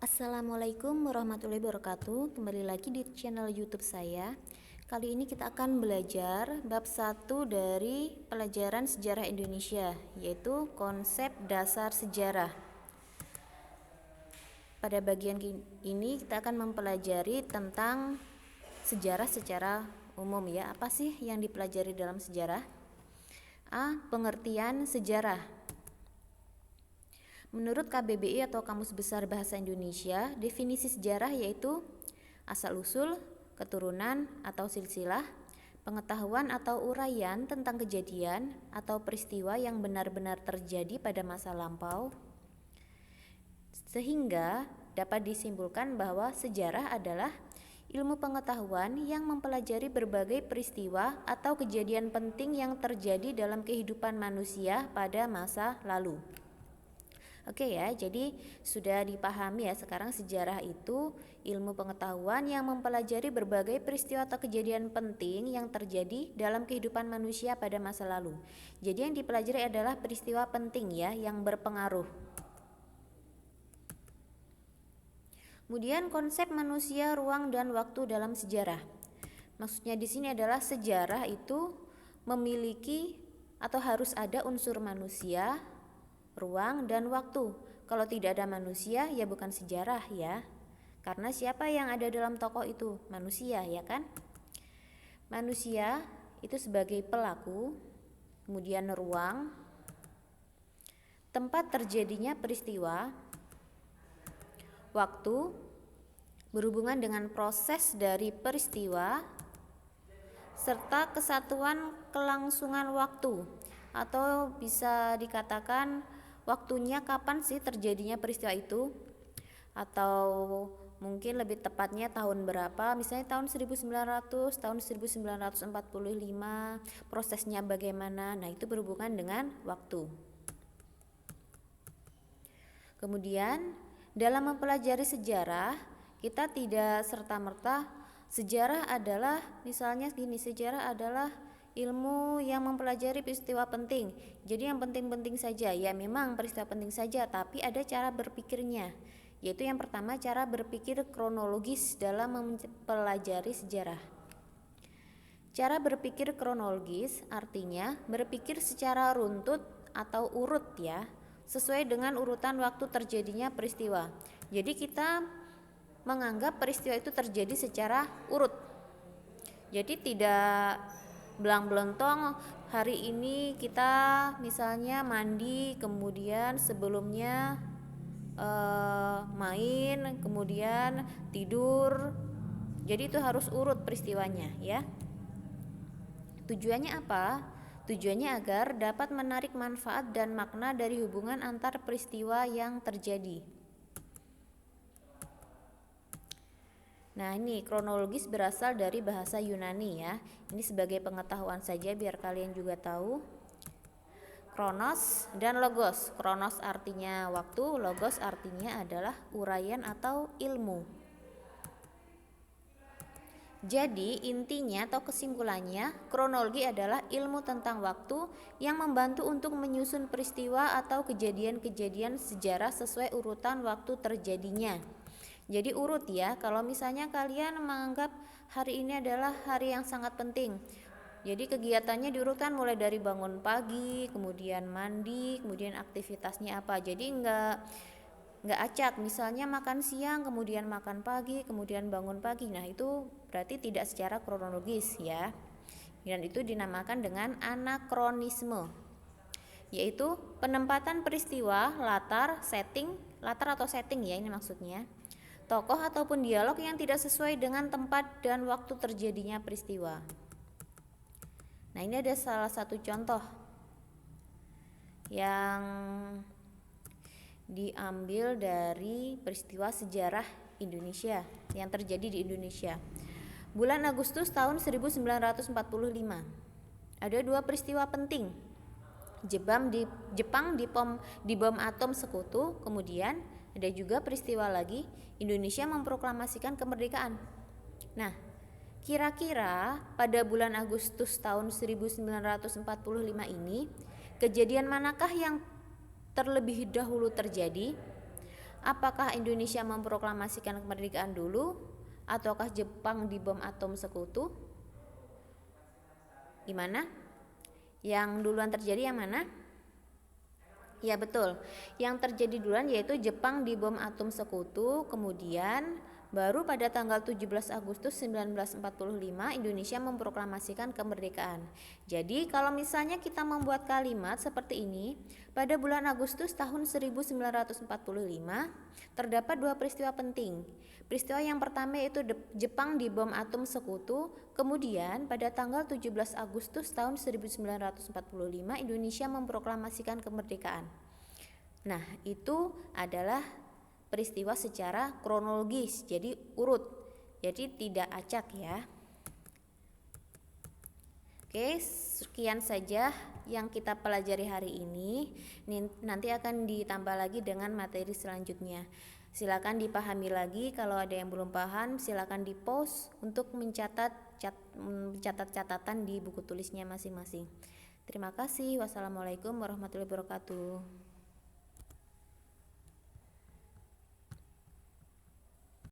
Assalamualaikum warahmatullahi wabarakatuh. Kembali lagi di channel YouTube saya. Kali ini kita akan belajar bab 1 dari pelajaran sejarah Indonesia, yaitu konsep dasar sejarah. Pada bagian ini kita akan mempelajari tentang sejarah secara umum ya. Apa sih yang dipelajari dalam sejarah? A. Pengertian sejarah. Menurut KBBI atau Kamus Besar Bahasa Indonesia, definisi sejarah yaitu asal-usul, keturunan atau silsilah, pengetahuan atau uraian tentang kejadian atau peristiwa yang benar-benar terjadi pada masa lampau, sehingga dapat disimpulkan bahwa sejarah adalah ilmu pengetahuan yang mempelajari berbagai peristiwa atau kejadian penting yang terjadi dalam kehidupan manusia pada masa lalu. Oke ya, jadi sudah dipahami ya sekarang sejarah itu ilmu pengetahuan yang mempelajari berbagai peristiwa atau kejadian penting yang terjadi dalam kehidupan manusia pada masa lalu. Jadi yang dipelajari adalah peristiwa penting ya yang berpengaruh. Kemudian konsep manusia, ruang dan waktu dalam sejarah. Maksudnya di sini adalah sejarah itu memiliki atau harus ada unsur manusia, ruang dan waktu. Kalau tidak ada manusia ya bukan sejarah ya. Karena siapa yang ada dalam tokoh itu? Manusia ya kan? Manusia itu sebagai pelaku, kemudian ruang, tempat terjadinya peristiwa, waktu berhubungan dengan proses dari peristiwa, serta kesatuan kelangsungan waktu atau bisa dikatakan waktunya kapan sih terjadinya peristiwa itu, atau mungkin lebih tepatnya tahun berapa, misalnya tahun 1900, tahun 1945, prosesnya bagaimana. Nah, itu berhubungan dengan waktu. Kemudian dalam mempelajari sejarah, kita tidak serta-merta sejarah adalah misalnya gini, sejarah adalah ilmu yang mempelajari peristiwa penting. Jadi yang penting-penting saja, ya memang peristiwa penting saja, tapi ada cara berpikirnya. Yaitu yang pertama cara berpikir kronologis dalam mempelajari sejarah. Cara berpikir kronologis artinya berpikir secara runtut atau urut ya, sesuai dengan urutan waktu terjadinya peristiwa. Jadi kita menganggap peristiwa itu terjadi secara urut. Jadi tidak belang-belentong hari ini kita misalnya mandi, kemudian sebelumnya main, kemudian tidur. Jadi itu harus urut peristiwanya ya. Tujuannya apa? Tujuannya agar dapat menarik manfaat dan makna dari hubungan antar peristiwa yang terjadi. Nah, ini kronologis berasal dari bahasa Yunani ya. Ini sebagai pengetahuan saja biar kalian juga tahu. Kronos dan logos. Kronos artinya waktu, logos artinya adalah uraian atau ilmu. Jadi intinya atau kesimpulannya, kronologi adalah ilmu tentang waktu yang membantu untuk menyusun peristiwa atau kejadian-kejadian sejarah sesuai urutan waktu terjadinya. Jadi urut ya, kalau misalnya kalian menganggap hari ini adalah hari yang sangat penting, jadi kegiatannya diurutkan mulai dari bangun pagi, kemudian mandi, kemudian aktivitasnya apa. Jadi enggak acak, misalnya makan siang, kemudian makan pagi, kemudian bangun pagi. Nah itu berarti tidak secara kronologis ya. Dan itu dinamakan dengan anakronisme, yaitu penempatan peristiwa, latar atau setting ya ini maksudnya, tokoh ataupun dialog yang tidak sesuai dengan tempat dan waktu terjadinya peristiwa. Nah, ini ada salah satu contoh yang diambil dari peristiwa sejarah Indonesia yang terjadi di Indonesia. Bulan Agustus tahun 1945. Ada dua peristiwa penting. Jepang dibom atom sekutu, kemudian ada juga peristiwa lagi Indonesia memproklamasikan kemerdekaan. Nah, kira-kira pada bulan Agustus tahun 1945 ini kejadian manakah yang terlebih dahulu terjadi? Apakah Indonesia memproklamasikan kemerdekaan dulu ataukah Jepang dibom atom sekutu? Gimana? Yang duluan terjadi yang mana? Ya betul, yang terjadi duluan yaitu Jepang dibom atom sekutu, kemudian baru pada tanggal 17 Agustus 1945 Indonesia memproklamasikan kemerdekaan. Jadi kalau misalnya kita membuat kalimat seperti ini, pada bulan Agustus tahun 1945 terdapat dua peristiwa penting. Peristiwa yang pertama yaitu Jepang dibom atom sekutu, kemudian pada tanggal 17 Agustus tahun 1945 Indonesia memproklamasikan kemerdekaan. Nah, itu adalah peristiwa secara kronologis, jadi urut, jadi tidak acak ya. Oke, sekian saja yang kita pelajari hari ini. Nanti akan ditambah lagi dengan materi selanjutnya. Silakan dipahami lagi, kalau ada yang belum paham silakan di-pause untuk mencatat catatan di buku tulisnya masing-masing. Terima kasih. Wassalamualaikum warahmatullahi wabarakatuh.